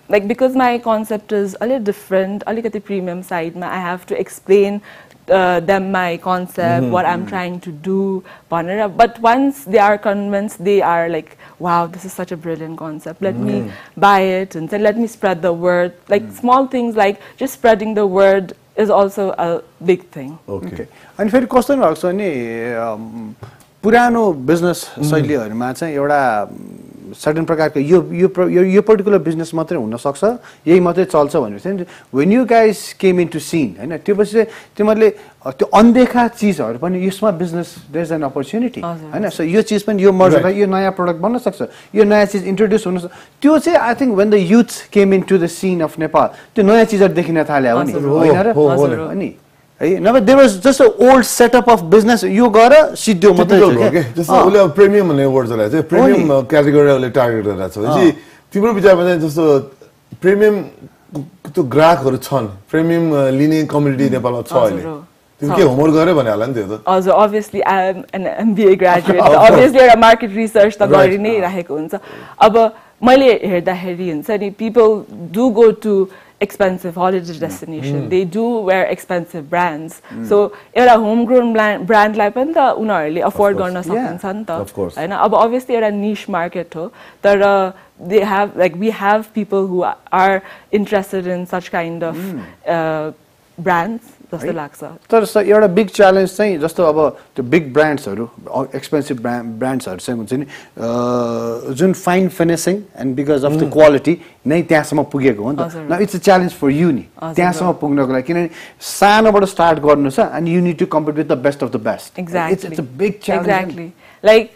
like because my concept is a little different, alikati premium side, I have to explain them my concept, what I'm trying to do, but once they are convinced, they are like, wow, this is such a brilliant concept, let me buy it, and then let me spread the word. Like small things like just spreading the word is also a big thing. Okay. And फेरि कस्तो नि भएको छ नि, पुरानो बिजनेस शैलीहरुमा चाहिँ एउटा सर्टेन प्रकारको यो पर्टिकुलर बिजनेस मात्रै हुन सक्छ, यही मात्रै चल्छ भनेपछि when you guys came into scene हैन, त्यसपछि चाहिँ तिमीहरुले त्यो अनदेखा चीजहरु पनि यसमा business there is an opportunity हैन, सो यो चीज पनि यो मर्ज यो नयाँ प्रोडक्ट बन्न सक्छ, यो नयाँ चीज इन्ट्रोड्युस हुन सक्छ. त्यो चाहिँ I think when the youth came into the scene of Nepal, त्यो नयाँ चीजहरु देखिन थाले हो नि हैन र अनि no, there was just an old setup of business. You got a सिद्धो मात्रै छ के, जस्तो उले प्रिमियम भन्ने वर्ड चलाएको छ, प्रिमियम क्याटेगोरी उले टार्गेट गरेको छ. जी तिम्रो विचारमा चाहिँ जस्तो प्रिमियम त्यो ग्राहकहरु छन्, प्रिमियम लिने कम्युनिटी नेपालमा छ अहिले. तिमी के होमवर्क गरे भने होला नि त्यो त. Also obviously I am an MBA graduate. Obviously एउटा मार्केट रिसर्च त गरि नै राखेको हुन्छ. अब मैले हेर्दाखेरि हुन्छ नि, people do go to expensive holiday destination. They do wear expensive brands. So एउटा homegrown brand लाई पनि त उनीहरुले अफोर्ड गर्न सक्नुहुन्छ नि त हैन. अब obviously एउटा niche market हो, तर they have, like we have people who are interested in such kind of brands, जस्तो लाग्छ तर एउटा बिग च्यालेन्ज चाहिँ जस्तो अब त्यो बिग ब्रान्ड्सहरू एक्सपेन्सिभ ब्रान्ड्सहरू चाहिँ हुन्छ नि जुन fine finishing and because of the quality नै त्यहाँसम्म पुगेको हो नि त न it's a challenge for you नि त्यहाँसम्म पुग्नको लागि किनभने सानोबाट स्टार्ट गर्नु छ and you need to compete with the best of the best it's a big challenge exactly like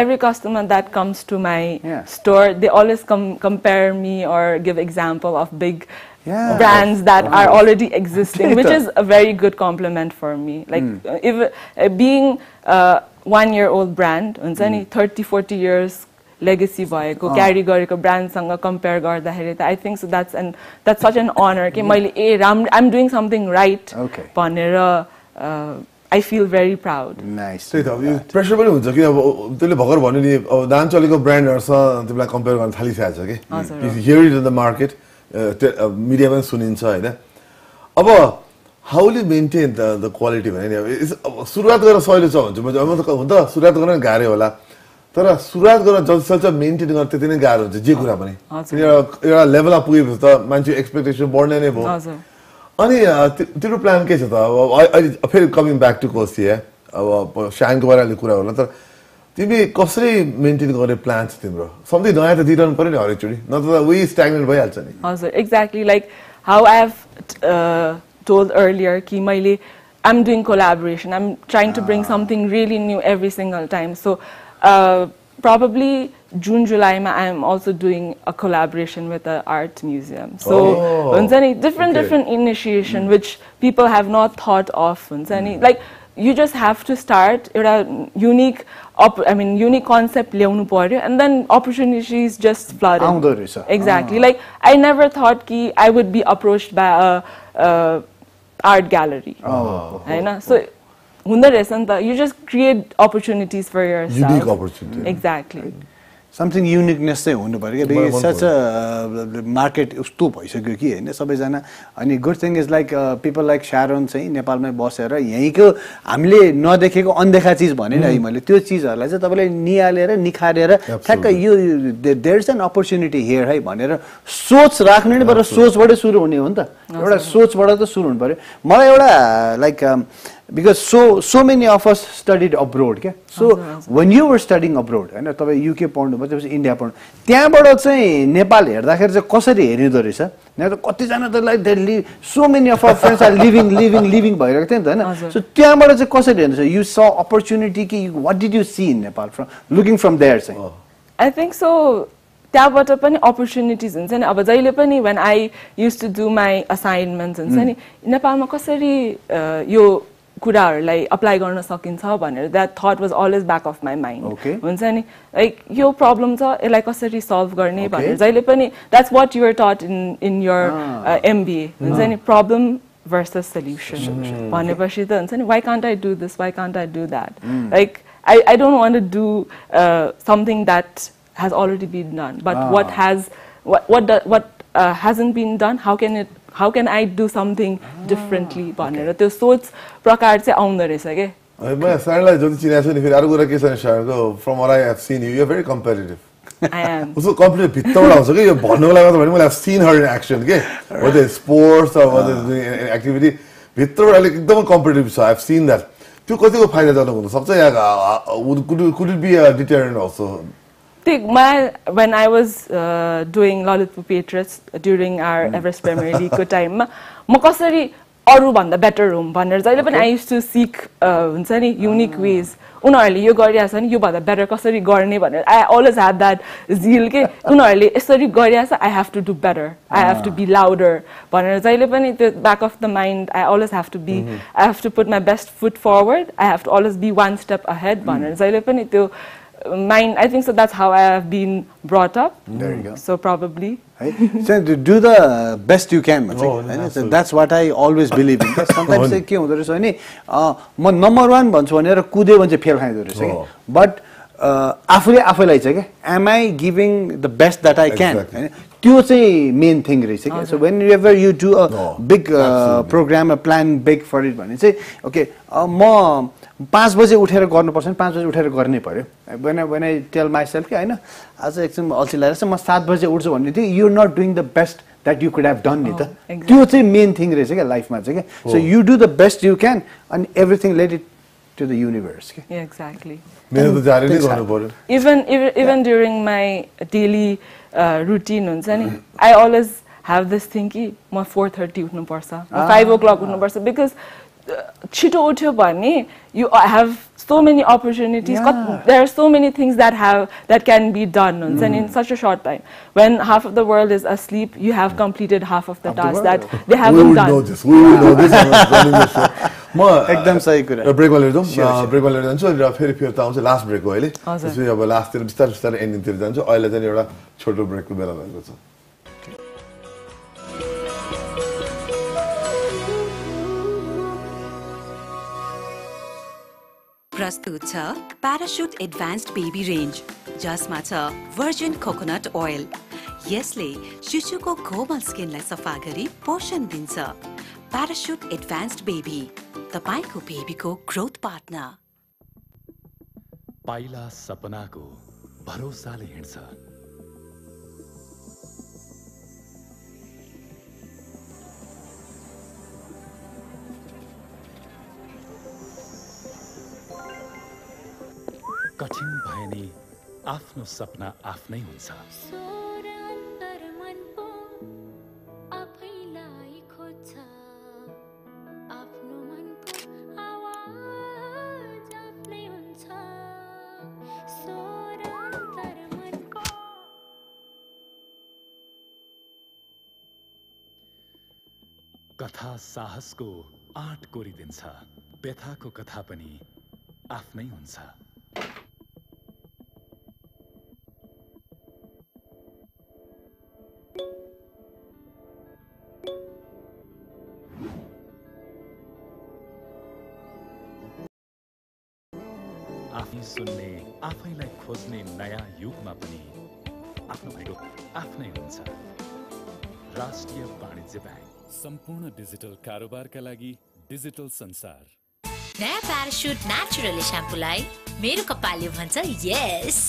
every customer that comes to my store, they always compare me or give example of big brands that are already existing, which is a very good compliment for me. Like if being a 1-year-old brand, 30-40 years legacy भएको carry गरेको brand सँग compare गर्दाखेरि I think so that's such an honor कि मैले I'm doing something right भनेर I feel very proud. Nice. त्यही त यो प्रेसर पनि हुन्छ कि अब त्यसले भर्खर भन्यो नि अब दाम चलेको ब्रान्डहरुसँग तिमीलाई कम्पेयर गर्न थालिसकेको छ कि here is in the market मिडियामा सुनिन्छ हैन अब how will you maintain the quality भने नि अब सुरुवात गर्न सजिलो छ भन्छ म त हुन त सुरुवात गर्न गाह्रो होला तर सुरुवात गर्न जति सक्छ मेन्टेन गर्न त्यति नै गाह्रो हुन्छ जे कुरा पनि एउटा लेभलमा पुगेपछि त मान्छे एक्सपेक्टेसन बढ्ने नै भयो अनि तिम्रो प्लान के छ त अब फेरि कमिङ ब्याक टु कोसी अब शानको बारेमा कुरा होला तर तिमी कसरी मेन्टेन गर्ने प्लान छ तिम्रो सधैँ नयाँ त दिइरहनु पर्यो नि हरेकचोटि नत्र त उही स्ट्याग्नेन्ट भइहाल्छ नि हजुर exactly like how I have told earlier कि मैले I'm doing collaboration, I'm trying to bring something really new every single time. So probably June, July I am also doing a collaboration with an art museum. So different initiation which people have not thought of. Like you just have to start unique unique concept and then opportunities just flooded. Exactly. Like I never thought ki I would be approached by a art gallery. So you just create opportunities for yourself. Unique opportunity. Exactly. Something uniqueness चाहिँ हुनु पर्यो के such a market उस्तो भइसक्यो कि हैन सबैजना अनि good thing is like people like Sharone चाहिँ नेपालमै बसेर यहीँको हामीले नदेखेको अनदेखा चीज भने नि मैले त्यो चीजहरुलाई चाहिँ तपाईले निहालेर निखारेर ठ्याक्क यो there's an opportunity here है भनेर सोच राख्नु नि बरु सोचबाटै सुरु हुने हो नि त एउटा सोचबाट त सुरु हुनु पर्यो मलाई एउटा like because so many of us studied abroad के so when you were studying abroad हैन तपाई UK पढ्नु भयो त्यसपछि इन्डिया पढ्नु त्यहाँबाट चाहिँ नेपाल हेर्दाखेरि चाहिँ कसरी हेरिदो रहेछ न त कति जना त like Delhi so many of our friends are living भइरहेको थियो नि त हैन so त्यहाँबाट चाहिँ कसरी हेर्नु you saw opportunity कि what did you see in Nepal from looking from there चाहिँ I think so त्यहाँबाट पनि opportunities हुन्छ नि अब जहिले पनि when I used to do my assignments हुन्छ नि नेपालमा कसरी यो कुराहरुलाई अप्लाई गर्न सकिन्छ भनेर that thought was always back of my mind हुन्छ नि like यो प्रब्लम छ यसलाई कसरी सल्भ गर्ने भनेर जहिले पनि that's what you were taught in your MBA हुन्छ नि problem versus solution भनेपछि त हुन्छ नि why can't I do this why can't I do that like I don't want to do something that has already been done but what hasn't been done how can I do something differently भनेर त्यो सोच प्रकार चाहिँ आउँदो रहेछ के म सरलाई जति चिनेको छु नि फेरि अरु कुरा के छ सरको from what I have seen you are very competitive I am उसको कम्प्लिट भित्रबाट आउँछ के यो भन्नुको लागि मात्र भने मैले have seen her in action के whether sports or whether doing activity भित्रबाट एकदम कम्पिटिटिभ छ I have seen that त्यो कतिको फाइदाजनक हुन सक्छ या could it be a deterrent also when I was doing Lollipop Patriots during our Everest Premier League time म कसरी अरु भन्दा बेटर हुम भनेर जहिले पनि I used to seek हुन्छ नि unique ways उनीहरुले यो गरिरहेछ नि यो भन्दा बेटर कसरी गर्ने भनेर I always had that zeal के उनीहरुले यसरी गरिरहेछ I have to do better I have to be louder भनेर जहिले पनि त्यो back of the mind I always have to be I have to put my best foot forward I have to always be one step ahead भनेर जहिले पनि त्यो mine I think so that's how I have been brought up there you go so probably so do the best you can so that's what I always believe in sometimes say के हुँदो रहेछ नि म नम्बर 1 भन्छु भनेर कुदे भने फेल खाइदो रहेछ के बट आफुले आफैलाई चाहिँ के am I giving the best that I can हैन त्यो चाहिँ मेन थिङ रहेछ के so whenever you do a big program a plan big for it भने चाहिँ okay म 5 बजे उठेर गर्नुपर्छ नि 5 बजे उठेर गर्नै पर्यो when I tell myself कि हैन आज एकछिन अल्छी लागेछ म 7 बजे उठ्छु भन्ने थियो you are not doing the best that you could have done नि त त्यो चाहिँ मेन थिङ रहेछ के लाइफमा चाहिँ के so you do the best you can and everything let it to the universe के exactly मेरो त जारी नै गर्नु पर्यो even during my daily routine हुन्छ नि I always have this thing कि म 4:30 उठ्नु पर्छ 5 o'clock उठ्नु पर्छ because छिटो उठ्यो भने you have so many opportunities there are so many things that can be done in such a short time when half of the world is asleep you have completed half of the tasks that they haven't done we will know this म एकदम सही कुरा ब्रेकमा लिएर जाउँ ब्रेकमा लिएर जान्छु अनि फेरि फिर्ता आउँछ लास्ट ब्रेक हो अहिले त्यसपछि अब लास्टतिर बिस्तारै बिस्तारै एन्डिङतिर जान्छु अहिले चाहिँ एउटा छोटो ब्रेकको बेला भएको छ प्रस्तुत छ प्याराशुट एडभान्स्ड बेबी रेन्ज जसमा छ भर्जिन कोकोनट ओइल यसले शिशुको कोमल स्किनलाई सफा गरी पोषण दिन्छ प्याराशुट एडभान्स्ड बेबी तपाईको बेबीको ग्रोथ पार्टनर पाइला सपनाको भरोसाले हिँड्छ कठिन भए नि आफ्नो सपना आफ्नै हुन्छ कथा साहसको आँट कोरिदिन्छ व्यथाको कथा पनि आफ्नै हुन्छ आफै सुन्ने आफैलाई खोज्ने नयाँ युगमा पनि आफ्नो भएको आफ्नै हुन्छ राष्ट्रिय वाणिज्य ब्याङ्क सम्पूर्ण डिजिटल कारोबारका लागि डिजिटल संसार नयाँ प्याराशुट नेचुरली स्याम्पूलाई मेरो कपालले भन्छ यस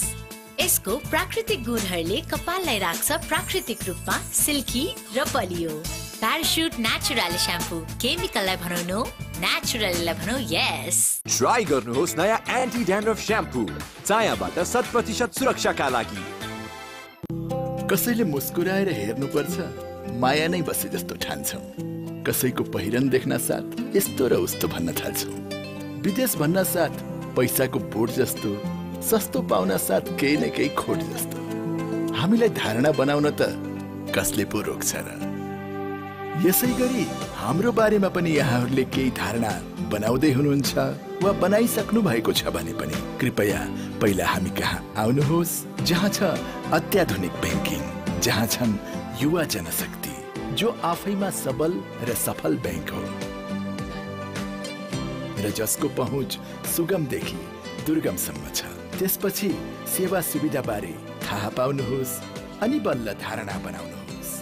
यसको प्राकृतिक गुणहरूले कपाललाई राख्छ प्राकृतिक रूपमा सिल्की र बलियो प्याराशुट नेचुरली स्याम्पू केमिकललाई भनौँ नो नेचुरललाई भनौँ यस ट्राई गर्नुहोस् नयाँ एन्टी ड्यान्ड्रफ स्याम्पू चायाबाट 100% सुरक्षाका लागि कसैले मुस्कुराएर हेर्नुपर्छ माया नै बसे जस्तो ठान्छौँ कसैको पहिरन देख्न साथ यस्तो र उस्तो भन्न थाल्छौँ विदेश भन्न साथ पैसाको बोट जस्तो सस्तो पाउन साथ केही न केही खोट जस्तो हामीलाई धारणा बनाउन त कसले पो रोक्छ र यसै गरी हाम्रो बारेमा पनि यहाँहरूले केही धारणा बनाउँदै हुनुहुन्छ वा बनाइसक्नु भएको छ भने पनि कृपया पहिला हामी कहाँ आउनुहोस् जहाँ छ अत्याधुनिक ब्याङ्किङ जहाँ छन् युवा जनशक्ति जो आफैमा सबल र सफल ब्याङ्क हो र जसको पहुँच सुगमदेखि दुर्गमसम्म छ त्यसपछि सेवा सुविधा बारे थाहा पाउनुहोस् अनि बल्ल धारणा बनाउनुहोस्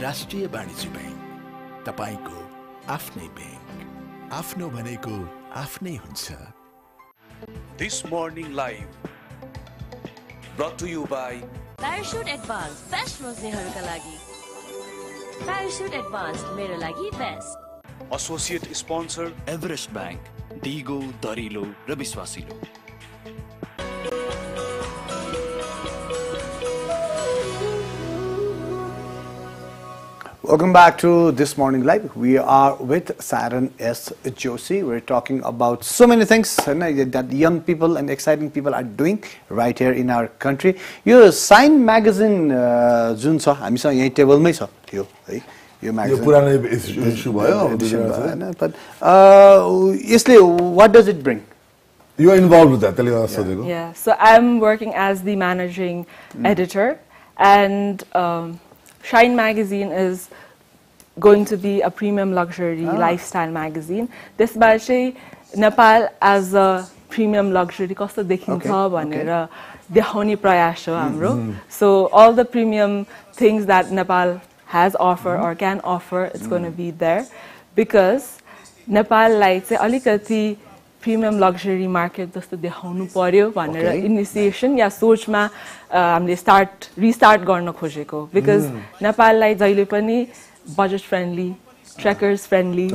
राष्ट्रिय वाणिज्य ब्याङ्क तपाईको आफ्नै ब्याङ्क आफ्नो भनेको आफ्नै हुन्छ This morning live brought to you by Parachute Advance best रोज्नेहरूका लागि प्याराशुट एडभान्स मेरो लागि best associate sponsor Everest bank दिगो दरिलो र विश्वासिलो Welcome back to This Morning Live. We are with Srijana Joshi. We're talking about so many things that young people and exciting people are doing right here in our country. Your Sign magazine जुन छ हामीसँग यही टेबलमै छ थियो है यो magazine. यो पुरानो इस्यु भयो but यसले what does it bring? You are involved with that. त्यसले गर्दा सोधेको. Yeah, so I'm working as the managing editor and Shine magazine is going to be a premium luxury lifestyle magazine. This bache Nepal as a premium luxury कस्तो देखिन्छ भनेर देखाउने प्रयास हो हाम्रो. So all the premium things that Nepal has offer or can offer, it's going to be there because नेपाललाई चाहिँ अलिकति प्रिमियम लग्जरी मार्केट जस्तो देखाउनु पर्यो भनेर इनिसिएसन या सोचमा हामीले रिस्टार्ट गर्न खोजेको बिकज नेपाललाई जहिले पनि budget friendly trekkers friendly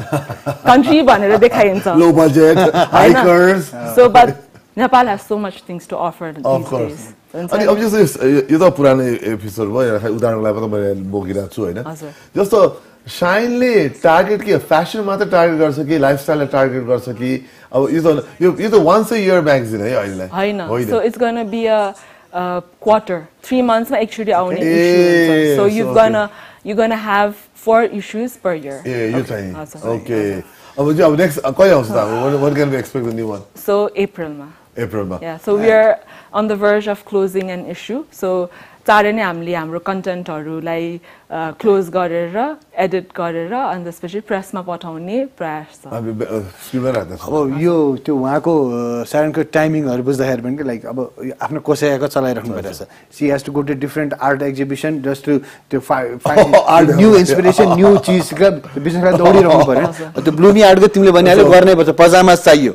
country भनेर देखाइन्छ low budget hikers so but Nepal has so much things to offer these days. अनि अब यो त पुरानो एपिसोड भयो उदाहरणको लागि पनि मैले बोकिरहेको छु होइन जस्तो शाइनले टार्गेट के फ्यासन मात्र टार्गेट गर्छ कि लाइफस्टाइललाई टार्गेट गर्छ कि अब यो त once a year म्यागजिन है अहिले होइन so it's going to be a quarter 3 months मा एकचोटी आउने issue so you're going to have 4 issues per year यो चाहिँ ओके अब नेक्स्ट कहिले आउँछ त when can we expect the new one so April ma yeah so we are on the verge of closing an issue so चाँडै नै हामीले हाम्रो कन्टेन्टहरूलाई क्लोज गरेर एडिट गरेर अनि त्यसपछि प्रेसमा पठाउने प्रयास छ अब यो त्यो उहाँको सायरनको टाइमिङहरू बुझ्दाखेरि पनि लाइक अब आफ्नो कोसायाको चलाइराख्नु भइरहेछ she has to go to different art exhibition just to त्यो फाइन्ड न्यू इन्सपिरेसन न्यू चिजका बिजनेसलाई दौडिरहनु पर्यो त्यो ब्लुमी आर्टको तिमीले भनिहाल्यो गर्नै पर्छ पजामा चाहियो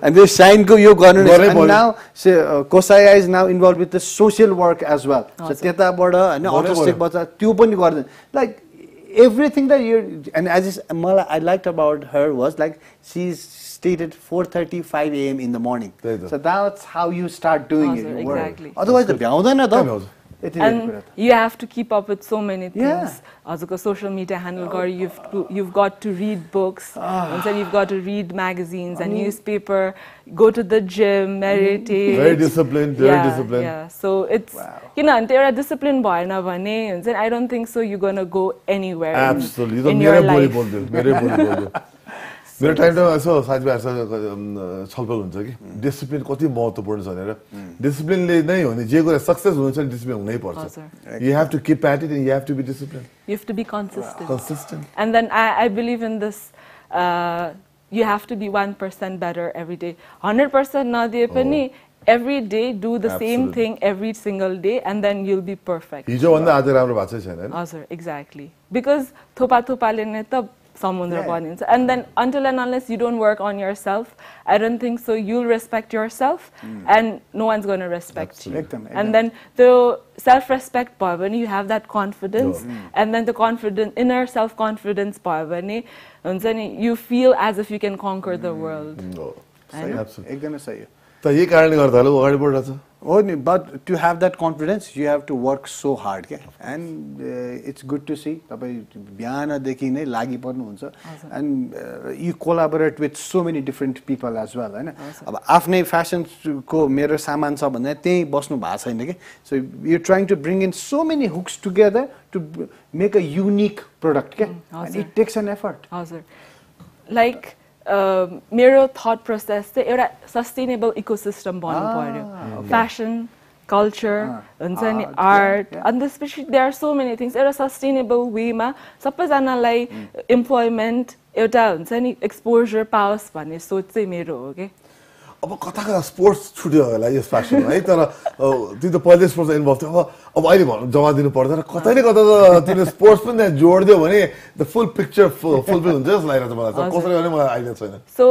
अनि त्यो साइनको यो गर्नु नाउ कोसाया is now involve with the social work as well so त्यताबाट हैन autistic बच्चा त्यो पनि गर्दैन like everything that you and as I liked about her was like she stated 4:35 a.m. in the morning so that's how you start doing it exactly otherwise the भ्याउँदैन त and you have to keep up with so many things हजुरको social media handle गरी you've got to read books and then you've got to read magazines and newspaper go to the gym meditate very disciplined yeah so it's you know and एउटा discipline भएन भने हुन्छ I don't think so you're going to go anywhere absolutely in your life मेरो टाइम यसो साथीभाइहरूसँग छलफल हुन्छ कि डिसिप्लिन कति महत्त्वपूर्ण छ भनेर डिसिप्लिनले नै हो नि जे कुरा सक्सेस हुनु छ डिसिप्लिन हुनै पर्छ you have to keep at it and you have to be disciplined you have to be consistent and then I believe in this you have to be 1% better every day 100% नदिए पनि every day do the same thing every single day and then you'll be perfect हिजो भन्दा आज राम्रो भएको छैन हैन हजुर exactly because थोपाले नै त samundra baniन्छ and then until and unless you don't work on yourself I don't think so you'll respect yourself and no one's going to respect you and then the self respect bhayo bhane you have that confidence and then the inner self confidence bhayo bhane huncha ni you feel as if you can conquer the world absolutely एकदमै सही हो त यही कारणले गर्दा होला अगाडि बढ्छ हो नि but to have that confidence you have to work so hard and it's good to see तपाई बिहानदेखि नै लागि पर्नुहुन्छ and you collaborate with so many different people as well हैन अब आफ्नै फ्यासन को मेरो सामान छ भन्दा त्यही बस्नु भएको छैन के so you're trying to bring in so many hooks together to make a unique product and it takes an effort हजुर like मेरो thought process चाहिँ एउटा sustainable ecosystem बन्नु पर्यो fashion culture हुन्छ नि art and especially there are so many things एउटा sustainable way मा सबैजनालाई employment एउटा हुन्छ नि exposure पाओस् भन्ने सोच चाहिँ मेरो हो के अब कता स्पोर्ट्स छुट्यो होला यस फ्यासनमा है तर त्यो त पहिले स्पोर्ट्स इन्भल्भ थियो अब अहिले भन्नु जवाब दिनु पर्दैन कतै न कता त तिमीले स्पोर्ट्स पनि त्यहाँ जोड्दियो भने द फुल पिक्चर फुलफिल हुन्छ जस्तो लागिरहेको छ मलाई कसरी गर्ने मलाई आइडिया छैन so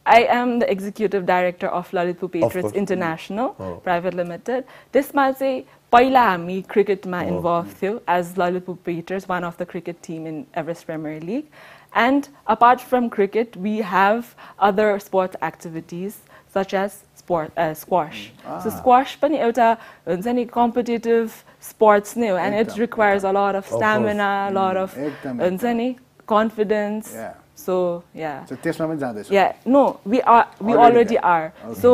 I am the executive director of Lalitpur Patriots International Private Limited. त्यसमा चाहिँ पहिला हामी क्रिकेटमा इन्भल्भ थियो as Lalitpur Patriots, one of the cricket team in Everest Premier League. And apart from cricket, we have other sports activities such as squash. So squash pani euta huncha ni competitive sports नै हो and it requires a lot of stamina, a lot of huncha ni confidence. So so त्यसमा पनि जाँदैछ no we already are so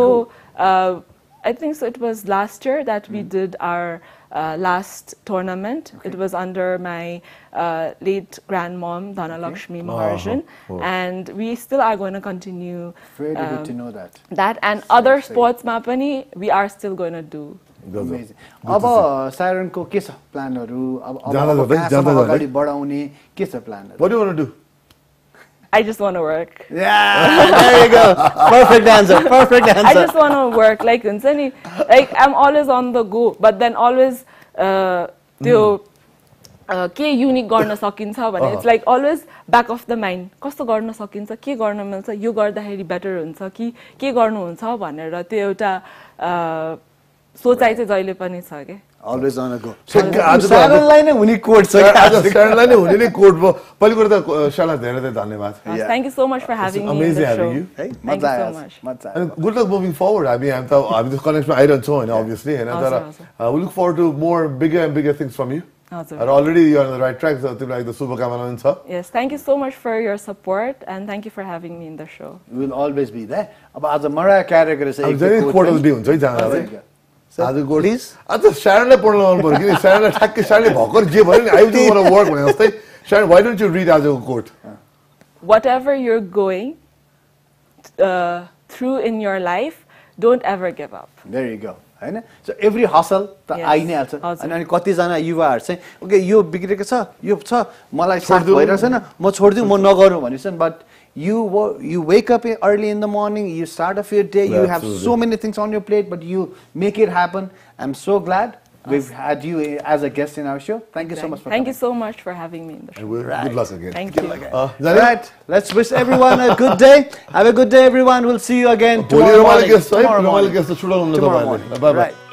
I think so it was last year that we did our last tournament. It was under my late grandmom Dhanalakshmi Maharjan and we still are going to continue very good to know that and other sports ma pani we are still going to do amazing अब Sharon को के छ प्लानहरु अब अगाडि बढाउने के छ प्लानहरु what do you want to do I just want to work. Yeah, there you go. Perfect answer. I just want to work. Like I'm always on the go, but then always के युनिक गर्न सकिन्छ भने it's like always back of the mind कस्तो गर्न सकिन्छ के गर्न मिल्छ यो गर्दाखेरि बेटर हुन्छ कि के गर्नुहुन्छ भनेर त्यो एउटा सोचाइ चाहिँ जहिले पनि छ के always on a go. Sharonलाई नै हुने कोड छ Sharonलाई नै हुने नै कोड भयो पहिलो कुरा त Sharonलाई धेरै धेरै धन्यवाद. Thank you so much for having me. Amazing having you. Thank you so much. And good luck moving forward. I mean हामी त कनेक्सनमा आइरहन्छौँ हैन obviously हैन तर we look forward to more bigger and bigger things from you. And already you are on the right track so तिमीलाई the शुभकामना छ. Yes, thank you so much for your support and thank you for having me in the show. We will always be there. अब आज Mariah Carey चाहिँ एक कोड बी हुन्छ है जाँदा आज कोड प्लिज आज Sharonलाई पढ्न मन पर्यो किन Sharonलाई ठ्याक्कै Sharonले भर्खर जे भन्यो नि I just want to work भने जस्तै Sharon why don't you read आजको code Whatever you're going through in your life don't ever give up. There you go. हैन सो एभ्री हसल त आइ नै हाल्छ अनि कतिजना युवाहरू चाहिँ ओके यो बिग्रेको छ यो छ मलाई साथ भइरहेको छैन म छोड्दिउँ म नगरौँ भनेछन् but you wake up early in the morning, you start off your day, you have so many things on your plate, but you make it happen. I'm so glad we've had you as a guest in our show. Thank you so much for coming. Thank you so much for having me in the show. Good luck again. Thank you. Right, let's wish everyone a good day. Have a good day, everyone. We'll see you again tomorrow morning. Tomorrow morning. Bye-bye.